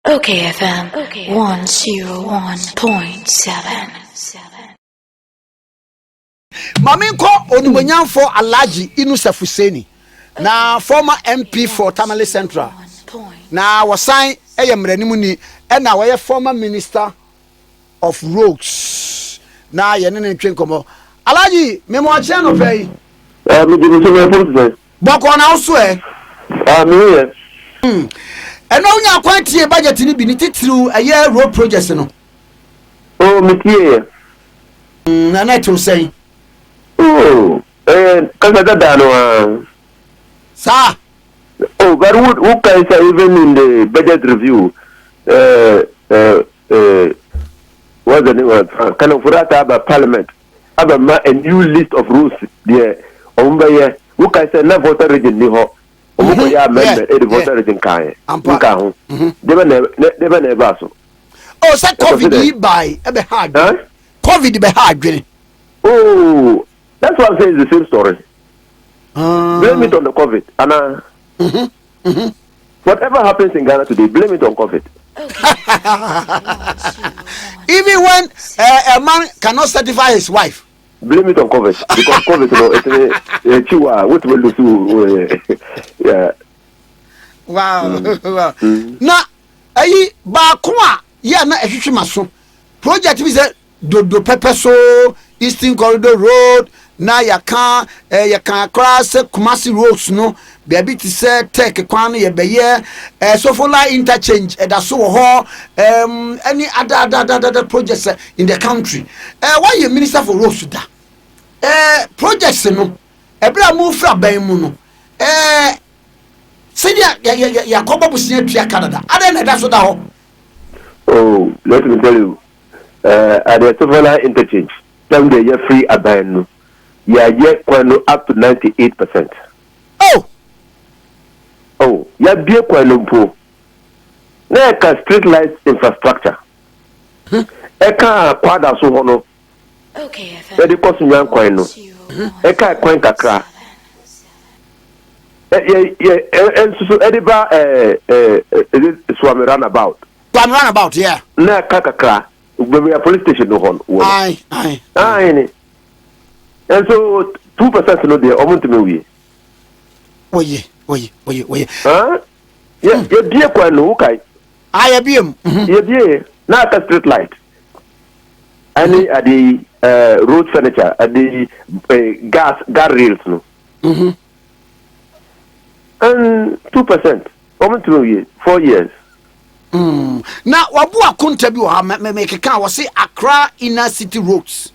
okayfm 101.7. Maminko Onimonyamfo Alhaji Inusah Fuseini na former MP for Tamale Central na wasan eyemranimu ni na waye former minister of roads na ye ne ntwe nkomo Alhaji memo ache no pay me di so me put boko na so me eno nya kwantie budget ni bi ni titiru aye road projects no me tie na na to say kasa no sir. But who can say even in the budget review what's the name of kind of about parliament have a new list of rules there who can say na voter region ni ho ya amendment the voter region kan nka ho they never so say covid by e be hard covid be hard. That's why I'm saying it's the same story. Blame it on the COVID. And whatever happens in Ghana today, blame it on COVID. Even when a man cannot certify his wife, blame it on COVID. Because COVID, it's what will do? Yeah. Wow. Wow. Now, ba kwa ya na ehwehwe maso. Project we say do pepper so Eastern Corridor Road. Na yaka cross Kumasi roads no baby to say take kwan ye beye so for like interchange that so ho any other projects in the country why you minister for roads da projects no ebra move fra ban mu no say ya kobo busia tua Canada ada na da so da ho. Oh, let me tell you at the Sovola interchange time they are free aban no yeah, up to 98%. Oh, yeah, be a qualumpo. Neka street lights infrastructure. Eka quadra so hono. Okay, the cost young coin. Eka coin kakra. And so Ediba swam runabout. Runabout, yeah. Na kakra. We are police station no hon. Aye. And so 2% no there almost me we. Huh? Yeah, you dear kwano kai. I abim. You dear na a street light. Any at the road furniture at the guardrails no. And 2% almost me 4 years. Now wabu akunta bi wa make kan was say Accra inner city roads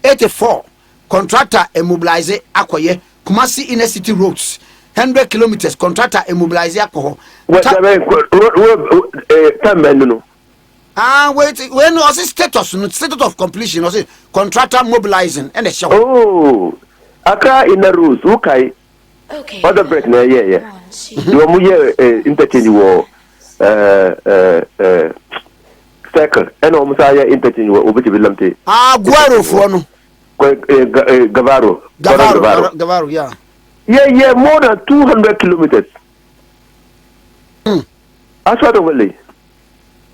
84 contractor immobilize akoye Kumasi inner city roads 100 kilometers contractor immobilize akoho what no wait when was status of completion was contractor mobilizing and the show. Oh, Accra inner roads okay other break na yeah you mu interchange wo circle and almost interchange wo obiti bilamte Guaro for no Gavaro, yeah. Yeah, more than 200 kilometers. That's what overlay.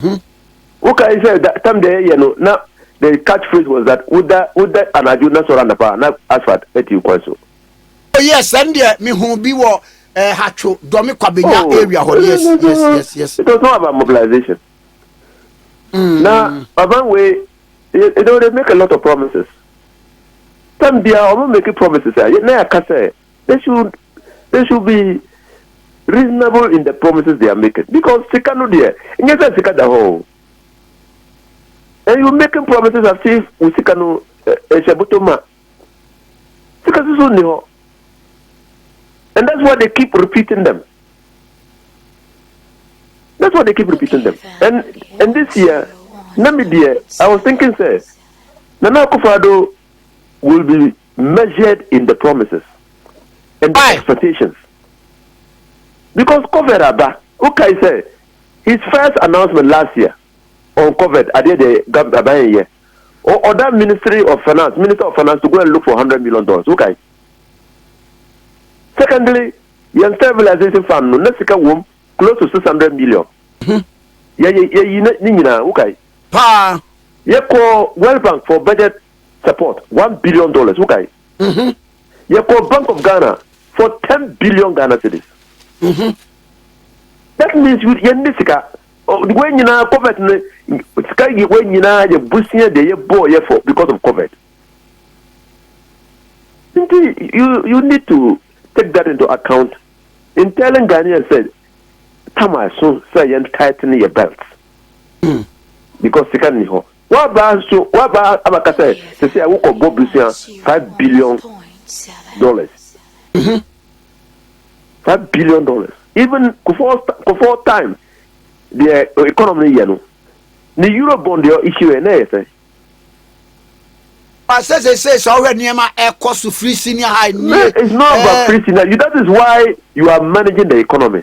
Okay, I said that time there, now the catchphrase was that would that an adjunct surround the power, not asphalt at you, Quanso. Oh, yes, and me who be what Hacho, Domicabina area. Yes. It was not about mobilization. Now, one way, they make a lot of promises. Some they are making promises. They should be reasonable in the promises they are making because Sikano there, and yes, Sika the whole. And you making promises as if Sikano Shabutoma. Sikasuno, and that's why they keep repeating them. And this year, Namibia, I was thinking, say, Nana Akufo-Addo will be measured in the promises and the expectations. Because COVID Abba, okay, say his first announcement last year on COVID, I did the government year, or that Minister of Finance to go and look for $100 million. Okay. Secondly, your stabilization fund, no, close to 600 million. Okay. Pa. You call World Bank for budget support $1 billion. Okay. You call Bank of Ghana for 10 billion Ghana cedis. That means you when you know COVID, when you know you boosting the boy for because of COVID. You need to take that into account in telling Ghanaians said, "Tama so say you tighten your belts because you can't know." What about Abakase? They say I will go Bobusia $5 billion. $5 billion. Even before time, the economy, the Eurobond issue and everything. I say already cost to free senior high. No, it's not about free senior. That is why you are managing the economy.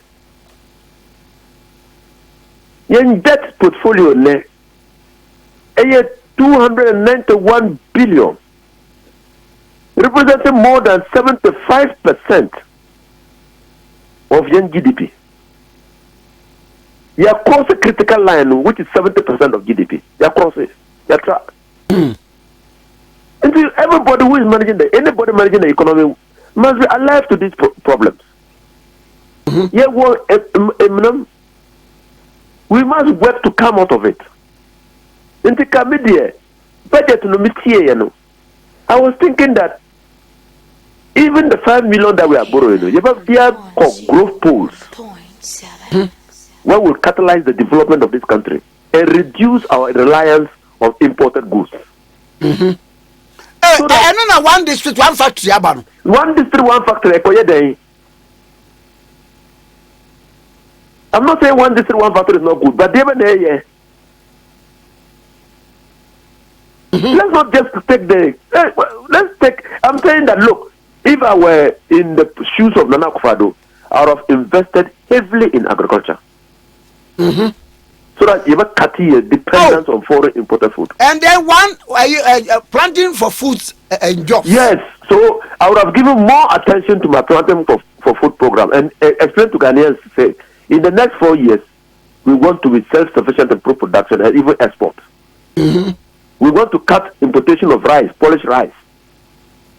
Your debt portfolio ne 291 billion, representing more than 75% of young GDP. You are crossing a critical line, which is 70% of GDP. You are crossing. You are trapped. Until everybody who is anybody managing the economy must be alive to these problems. Yeah, well, we must work to come out of it. Until Kamidia, budget no mitie, I was thinking that even the 5 million that we are borrowing, you have their growth pools where will catalyze the development of this country and reduce our reliance on imported goods. So that, one district, one factory, one district, one factory. I'm not saying one district, one factory is not good, but let's not just take let's take. I'm saying that look, if I were in the shoes of Nana Akufo-Addo, I would have invested heavily in agriculture. So that you have cut your dependence on foreign imported food. And then planting for foods and jobs. Yes, so I would have given more attention to my planting for food program and explain to Ghanaians to say, in the next 4 years, we want to be self-sufficient in food production and even export. We want to cut importation of rice, polished rice,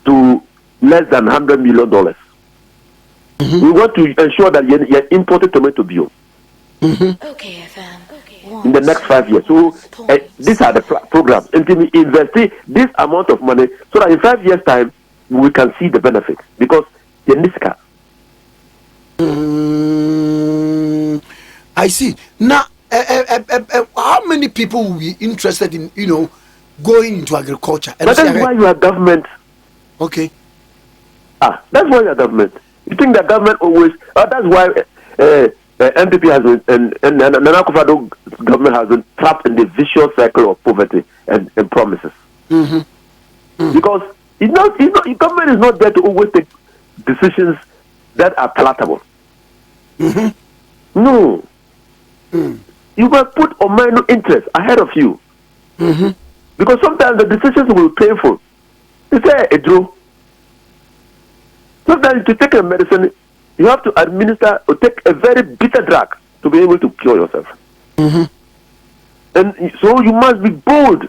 to less than $100 million. We want to ensure that you imported tomato bio. okayfm. In the next 5 years. So these are the programs. Until we invest this amount of money so that in 5 years' time we can see the benefits. Because the NISCA. I see. Now, how many people will be interested in, going into agriculture? But that's why you are government. Okay. That's why you are government. You think the government always. That's why MPP has been and Nana Akufo-Addo government has been trapped in the vicious cycle of poverty and promises. Because government is not there to always take decisions that are palatable. No. You must put minor interest ahead of you. Because sometimes the decisions will be painful. You say a draw. Sometimes to take a medicine, you have to administer or take a very bitter drug to be able to cure yourself. And so you must be bold.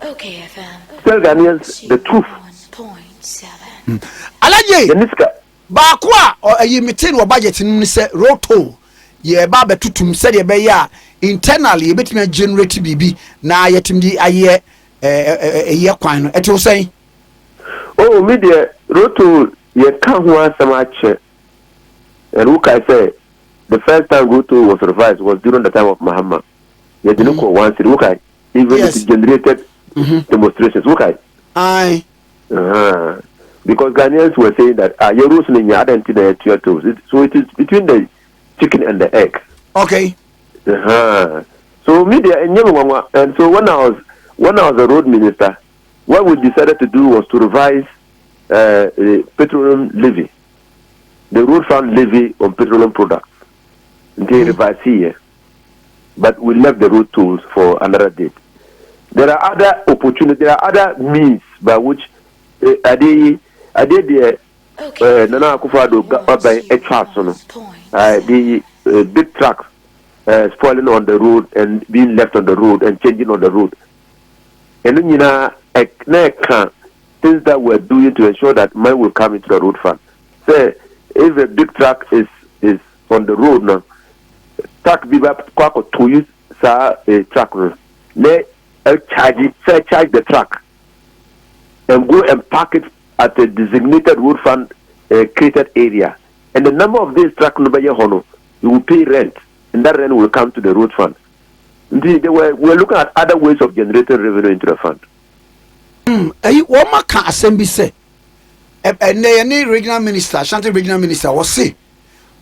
okayfm. Tell Ghanaians the truth. Alaje. Yaniska. Bakwa or a meeting or budget in say roto. Ye baba tutum said ye be ya internally a bit me generate BB na yetimdi aye ye kwan. It will say, oh, media roto ye can't want so much. And look, I say, the first time Ruto was revised was during the time of Mahama. You didn't call once, look, even if it generated demonstrations. Look, aye. Because Ghanaians were saying that you're losing your identity to toes. So it is between the chicken and the egg. Okay. So media and so when I was a road minister, what we decided to do was to revise the petroleum levy. The road fund levy on petroleum products. They revised here. But we left the road tools for another date. There are other opportunities, there are other means by which I did the Nana Akufo-Addo by a trust, the big trucks spoiling on the road and being left on the road and changing on the road. And then, things that we're doing to ensure that money will come into the road fund. Say, if a big truck is on the road now, truck be back to use a truck, they charge the truck and go and park it at a designated road fund created area. And the number of these truck number you will pay rent, and that rent will come to the road fund. Indeed, we're looking at other ways of generating revenue into the fund. What ma can assembly say? Any regional minister, Ashanti regional minister, was say,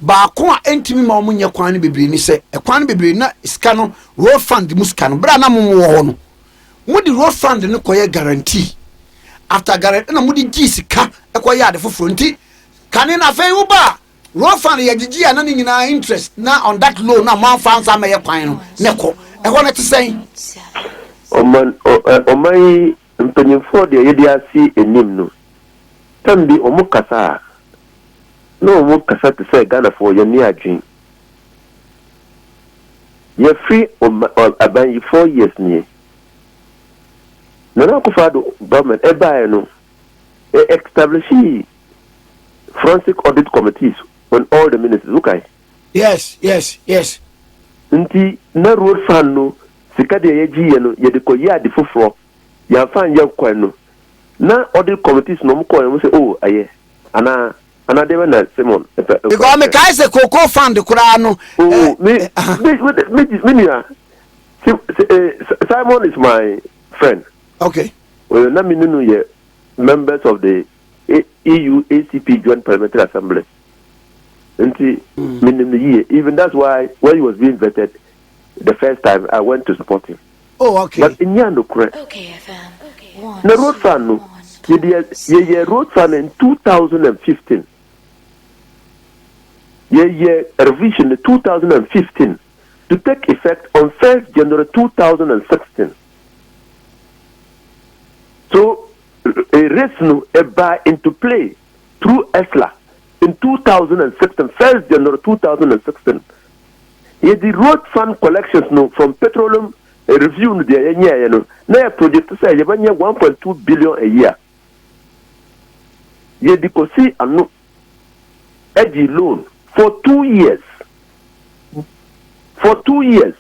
baako a entimi ma omunye kwan bebre ni se e kwan bebre na iska no road fund mu ska no bra na mo wo no mo di road fund no koye guarantee after guarantee na mo di gi sika e koye ade foforo nti kane na fe wo ba road fund ye gigi ana ni nyina interest na on that loan na man fan sa me kwan no ne ko e ho na te sen oman mpanyimfo de ye dia si enim no tambi omukasa no mo kasa to say Ghana for your near dream. You're free about you 4 years near. No kufado government no establish forensic audit committees on all the ministers. Okay. Yes. Nti na road fan no sika de ye gi no ye de koya de foforo ya fan ye kwan no na audit committees no mo ko mo say oh aye ana Another na Simon. Because me kai se cocoa fund kura no. Simon is my friend. Okay. Well, na me no ye members of the EU ACP Joint Parliamentary Assembly. Even that's why when he was being vetted the first time I went to support him. Oh, okay. But in no correct. okayfm. Na road fund no. Ye road fund in 2015. Ye revision in 2015 to take effect on 1st January 2016. So a race no buy into play through ESLA in 2016, 1st January 2016. Ye the road fund collections no from petroleum review no the year no na project say ye banya 1.2 billion a year. Ye the kosi anu edgy loan for 2 years. For 2 years.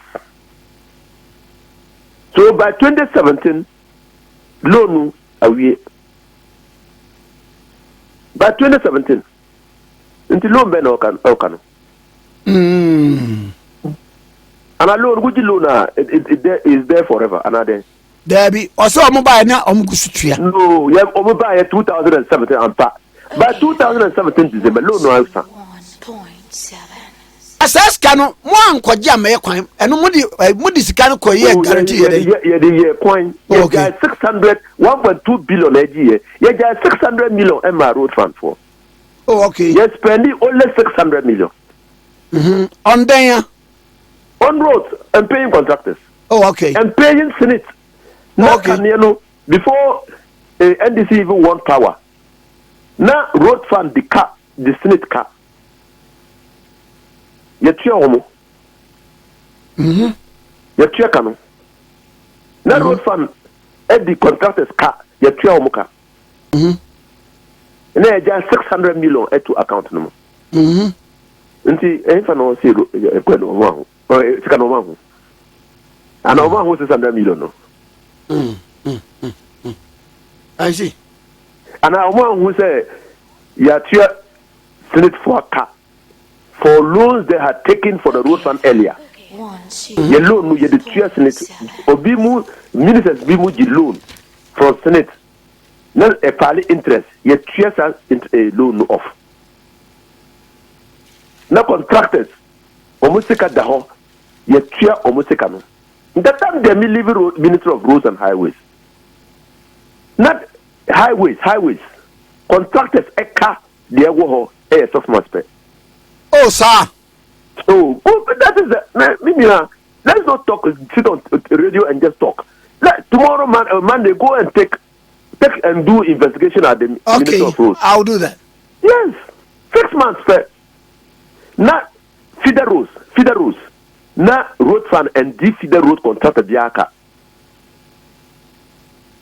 So by 2017, loan away. By 2017, until loan ben okano. And a loan, would you loan it is there forever. Another. There be also mobile now omukusutua. No, you have mobile 2017 and pa. By 2017 December, loan no answer. 1.7. Asas kanu mo ankoje amaye kwan eno mudi sika no koye guarantee ye coin ye got 1.2 billion a year. Ye got 600 million MR road fund for. Oh, okay. You're spending only 600 million. On there on roads and paying contractors. Oh, okay. And paying Senate. Now, Okay. Before NDC even want power. Now road fund the Senate car. Yetua homo. Yetua kanu. Now road fund the contractors car. Yetua homo car. And then just 600 million to account no. Nti enfa no say kweno ho. Sika no ho. And over who 600 million no. I see. And I want who say Yatua Senate for car for loans they had taken for the road fund earlier. Ye loan no ye the Tua Senate obimu ministers bimu ji loan from Senate. Not a pali interest ye Tua a loan off. Now contractors omusika daho ye Tua omusika no. That time they leave Minister of Roads and Highways. Not highways. Contractors eka they go a soft master. Oh, sir. Oh, that is the let's not talk. Sit on radio and just talk. Tomorrow, Monday, go and take and do investigation at the Minister of Roads. I'll do that. Yes, 6 months fair. Not feeder roads. na road fund and DC the road contractor biaka.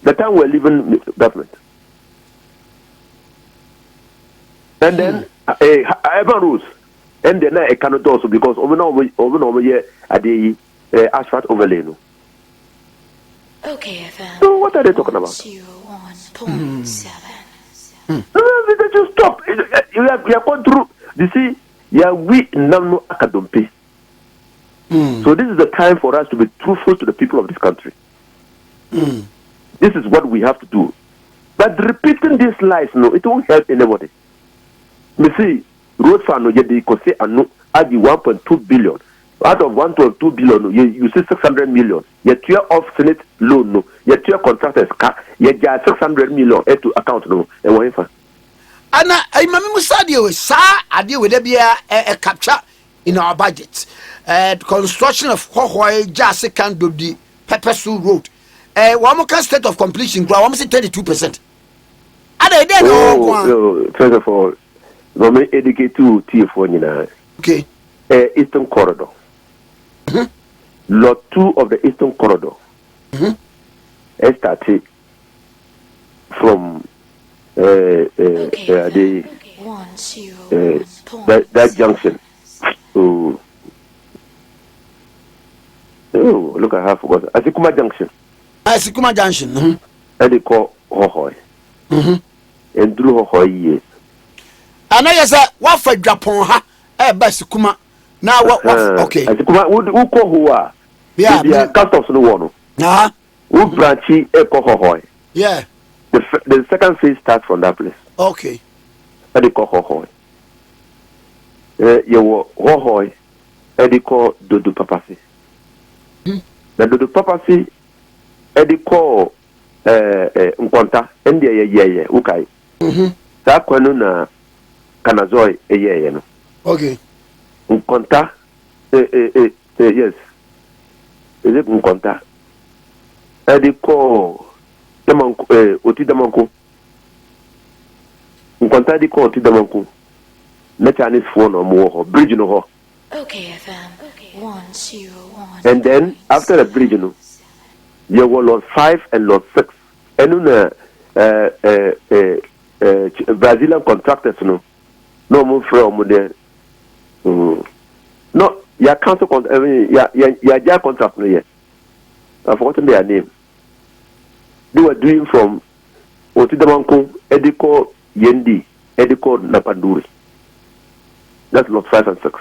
The time we're leaving government. And then urban roads. And then I cannot also because over here at the asphalt overlay. No. Okay, FM. So what are they talking about? 101.7. No, they just stop. You are going through. You see, we no academy. So this is the time for us to be truthful to the people of this country. This is what we have to do. But repeating these lies, no, it won't help anybody. Me see, road fund, no, you could say, add 1.2 billion. Out of 1.2 billion, you see 600 million. You tear off Senate loan, no. You tear contractors, you get 600 million to account, no. And what if? Anna, I remember Sadio, sir, I deal with a capture in our budget. Construction of Hohoi, Jase can do the Peppersu Road. One more state of completion, I want to say 32%. First of all, let me educate you to okay. Eastern Corridor. Lot 2 of the Eastern Corridor started from that junction. Oh, look, I have forgotten. Asikuma Junction. Asikuma Junction. And they call Hohoi. And through Hohoi years. And I said, what for Japan? Basikuma. Now what? Okay. Asikuma, who call who are? Yeah, the customs no one. Who branchy Eko Hohoi? Yeah. The second phase starts from that place. Okay. And they call Hohoi. You were Hohoi. And they call Dodo Papasi. The Dodo Papasi. And they call Nkonta. And they okay. That kwenu na Kanazoi no. Okay. Nkonta. Yes. Is it Nkonta? And they call Oti Damanko. Nkonta they call Oti Damanko. Na Chinese phone or more bridge no ho. Okay, FM. 101. And then after the bridge no, you were Lot 5 and Lot 6. And Brazilian contractors no more from there. No, your council contract. Your contract no yet. I've forgotten their name. They were doing from Otidamanko, Ediko, Yendi, Ediko, Napanduri. That's Lot 5 and 6.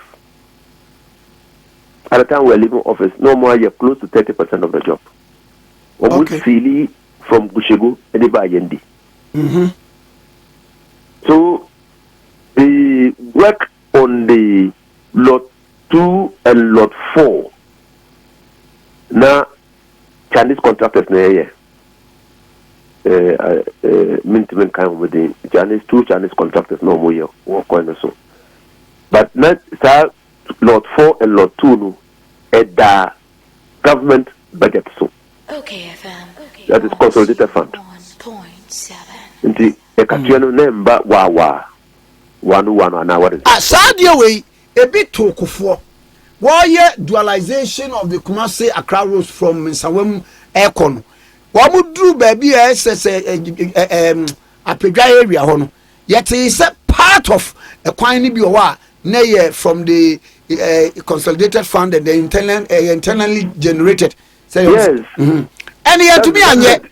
At the time we were leaving office, no more, you're close to 30% of the job. Okay. Fili from Gushegu, Ediba, Yendi. So, the work on the Lot 2 and Lot 4, now, Chinese contractors here. Mint kind with the two Chinese contractors no more work on so. But not Lot 4 and Lot 2 no at the government budget so. Okay, FM. Okay. That is consolidated fund. 1.7. Inti ekatuano nemba wa one na what is. Sadia way a bit tokufo. Why dualization of the Kumasi Accra roads from Sawem Aircon? What would do baby as a Pedra area hono? Yet is a part of a quine biwa nay from the consolidated fund and the internally generated. Yes. And yet to be and yet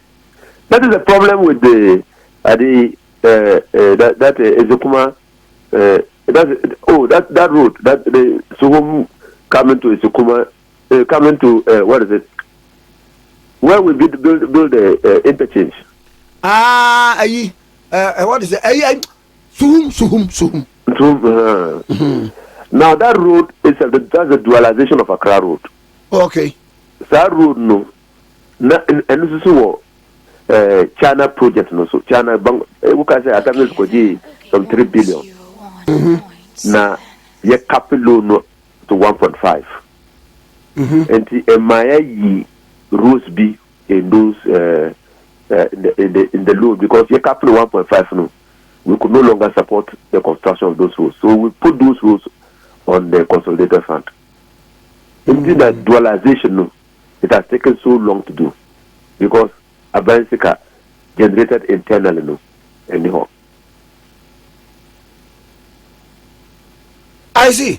that is the problem with the that Ezekuma that road that the Suhum coming to Ezekuma coming to what is it? Where we build the interchange. What is it? Suhum. Now that road is that's the dualization of Accra road. Okay. That road no. And this is China project no so China bang we can say Atamis koji some 3 billion. Now ye capital no to 1.5. And the Maya yi rules be in those in the loan because ye capital 1.5 no. We could no longer support the construction of those roads. So we put those roads on the consolidated fund. Into that dualization, no, it has taken so long to do because Abansika generated internally, no, anyhow. I see.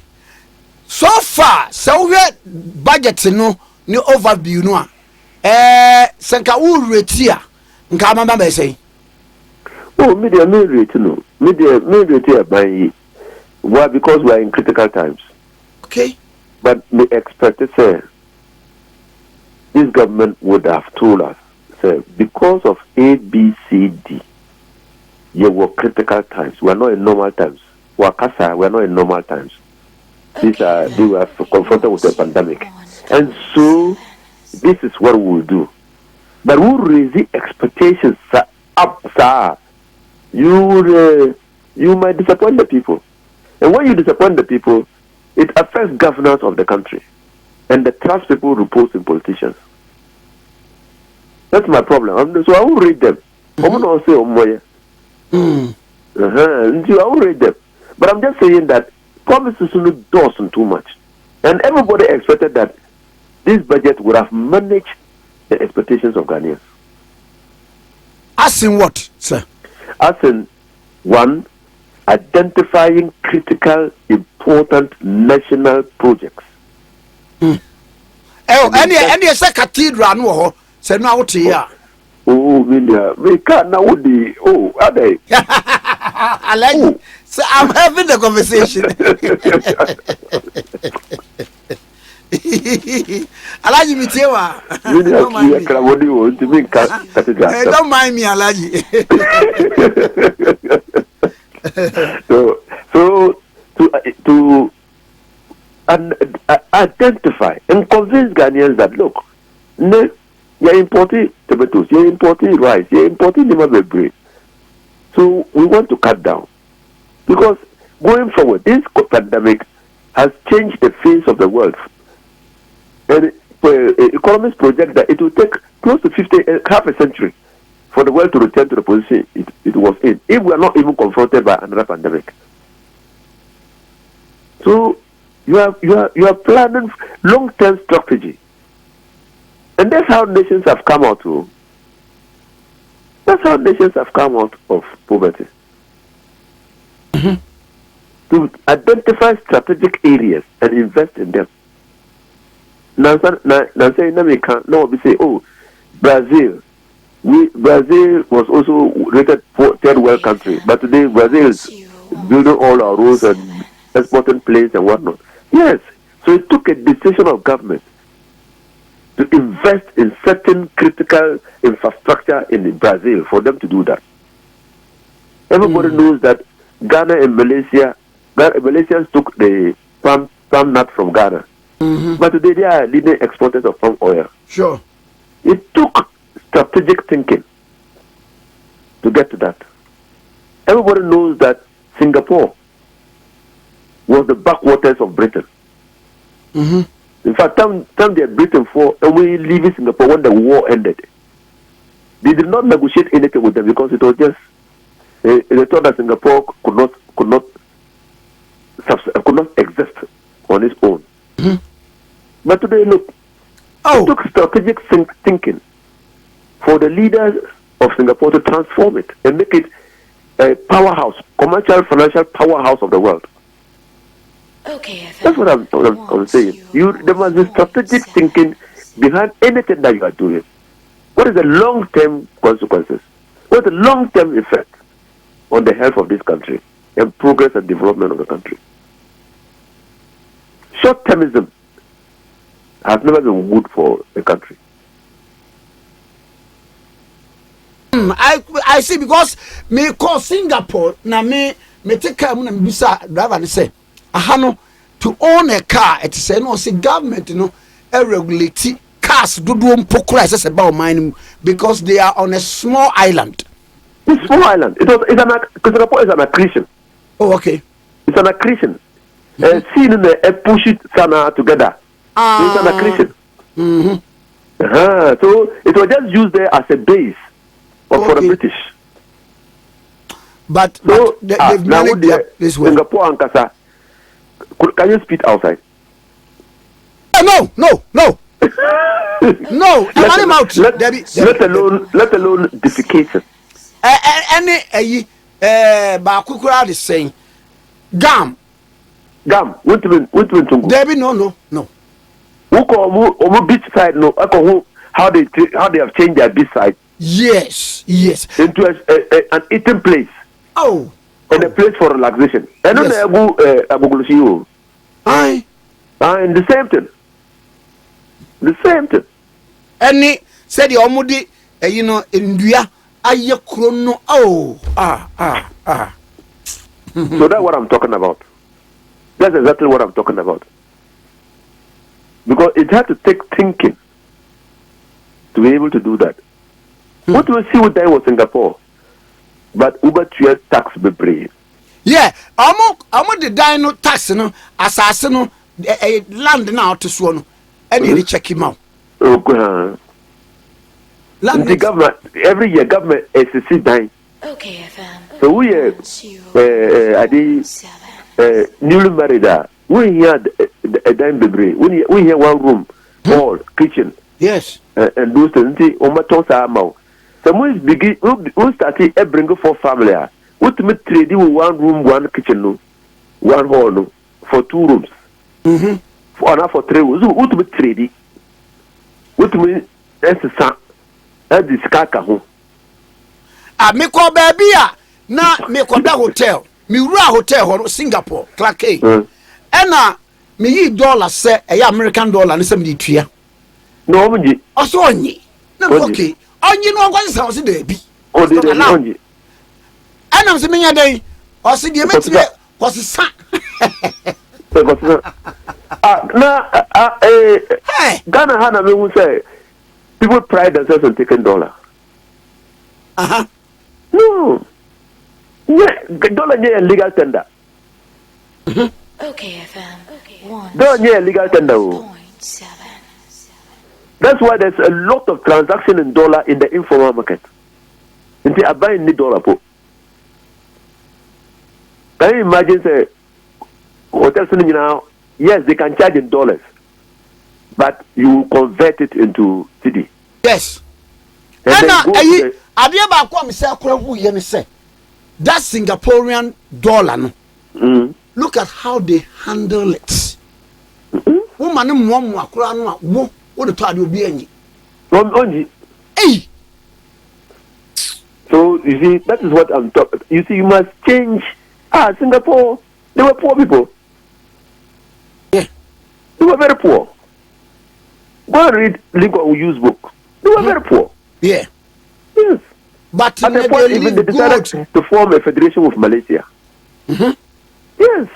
So far, so we budget no new overview no. Sanka u retia nka mama be say. Oh, media rate no. Media rate by why because we are in critical times. Okay. But we expected say this government would have told us say because of A, B, C, D, you were critical times. We are not in normal times. We are not in normal times. They were confronted with the pandemic. And so, this is what we will do. But we'll raise the expectations up, sir. You might disappoint the people. And when you disappoint the people, it affects governance of the country. And the trust people repose in politicians. That's my problem. So I will read them. I will say, I will read them. But I'm just saying that promises don't too much. And everybody expected that this budget would have managed the expectations of Ghanaians. As in what, sir? As in, one, identifying critical, important national projects. Any cathedral no say no out here. Oh, we can't now the are they? I like so I'm having the conversation. Alaji Mitewa. Don't mind me, Alaji. So to identify and convince Ghanaians that look, you're importing tomatoes, you're importing rice, you're importing liver. So we want to cut down because going forward, this pandemic has changed the face of the world. And economists project that it will take close to half a century for the world to return to the position it was in, if we are not even confronted by another pandemic. So you are planning long-term strategy, and that's how nations have come out to. That's how nations have come out of poverty. To identify strategic areas and invest in them. Now we can say, oh, Brazil was also rated third world country, but today Brazil is building all our roads and exporting planes and whatnot. Yes, so it took a decision of government to invest in certain critical infrastructure in Brazil for them to do that. Everybody knows that Ghana and Malaysians took the palm nut from Ghana. But today they are leading exporters of palm oil. Sure. It took strategic thinking to get to that. Everybody knows that Singapore was the backwaters of Britain. In fact, time they had Britain for, and we leaving Singapore when the war ended. They did not negotiate anything with them because it was just they thought that Singapore could not exist on its own. But today, look, it took strategic thinking for the leaders of Singapore to transform it and make it a powerhouse, commercial, financial powerhouse of the world. That's what I'm saying. There must be strategic thinking behind anything that you are doing. What is the long-term consequences? What is the long-term effect on the health of this country and progress and development of the country? Short-termism has never been good for a country. I see, because me call Singapore na me take car mu na me bisa driver and say ahano to own a car, it say no, say government regulate cars do mpokura say about mine because they are on a small island. It's small island. Singapore is an accretion. Oh, okay. It's an accretion. Seen in the push it sana together. It's an accretion. So it was just used there as a base for the British. But they've now managed this way. Singapore and Kasa, can you speak outside? No. No, I'm out. Let alone defecation. Any Bakukura is saying gum. What do you mean? Debbie, no. Who call beach side? No, how they have changed their beach side. Yes. Into an eating place. Oh. And a place for relaxation. And then they go Abogulushi. Aye. And the same thing. Any said the Omudi, India, aye chrono. Oh. So that's what I'm talking about. That's exactly what I'm talking about. Because it had to take thinking to be able to do that. What we see with that was Singapore, but Uber to tax be brave. Yeah, I'm the dino tax, assassin, land now to Swan, and you check him out. The government, every year, government is a sit down. OKFM. So we newly married. We hear a dime baby. We hear one room, hall, kitchen. Yes. And those things. So we started a bring for family. What to make trade with one room, one kitchen, one hall for 2 rooms. For 3 rooms. What to make trade? What to make that's the son. That's the skaka home. Me call baby. Na me call that hotel. Me rua hotel Singapore, Clark A. And me yi dollar say American dollar and some tua. No, only. Also only. No, okay. Only no one sounds there be. Oh, they only. And I'm saying a day. Or see the meeting was a son. Ghana Hana will say people pride themselves on taking dollar. No. Yeah, dollar near legal tender. OKFM. Dollar near legal tender. 1.7. That's why there's a lot of transaction in dollar in the informal market. Until I buy any dollar. Can you imagine say hotels now? Yes, they can charge in dollars, but you convert it into cedi. Yes. And that Singaporean dollar, look at how they handle it. Woman, what the thought will be any. Hey. So you see, that is what I'm talking. You see, you must change. Singapore, they were poor people. Yeah, they were very poor. Go and read Lincoln Hughes book. They were very poor. Yeah. Yes. But at the point, even they decided to form a federation with Malaysia. Yes.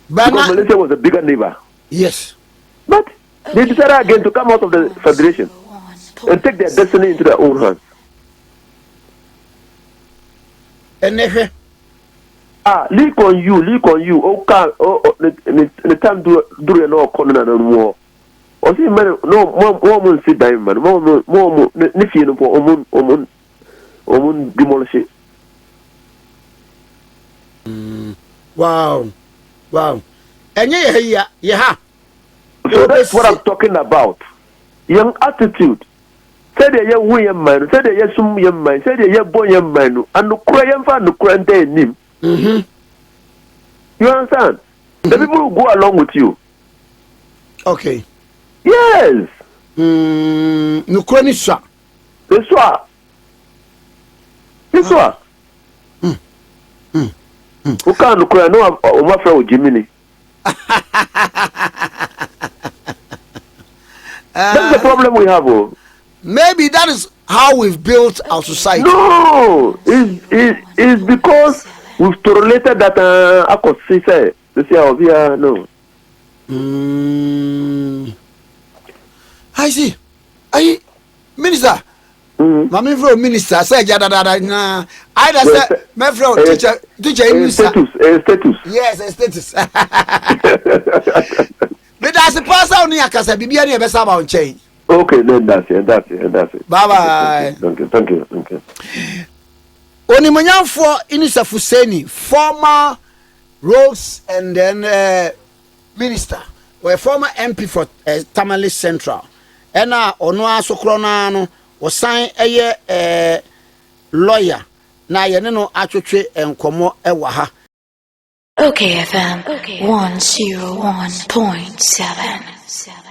But because Malaysia was a bigger neighbor. Yes. But they decided again to come out of the federation and take their destiny into their own hands. And never. Leak on you. The time do no corner no more. Or see, man, no sit down, man. More, nifi no for omun demolish it. Wow. And yeah. So that's what I'm talking about. Young attitude. Say the young William man, say the young young man, say the young boy young man, and the crying fan, the crying day him. You understand? The people who go along with you. Okay. Yes. No chronisha. This one. Who can't cry? No, my friend Jiminy. That's the problem we have. Maybe that is how we've built our society. No, it's because we've tolerated that. I could say, no. I see. Minister. My minister said, "Nah." I just said, "My friend, teacher, status." Yes, a status. But as a person, only I can say, "Bibi, any best about change." Okay, then that's it. Bye. Thank you. Onimonyan for Inusah Fuseini, former roads and then minister. a former MP for Tamale Central. Ena ono aso krona no osan eye lawyer na ye ne no atwetwe enkomo ewa ha. OKFM 101.7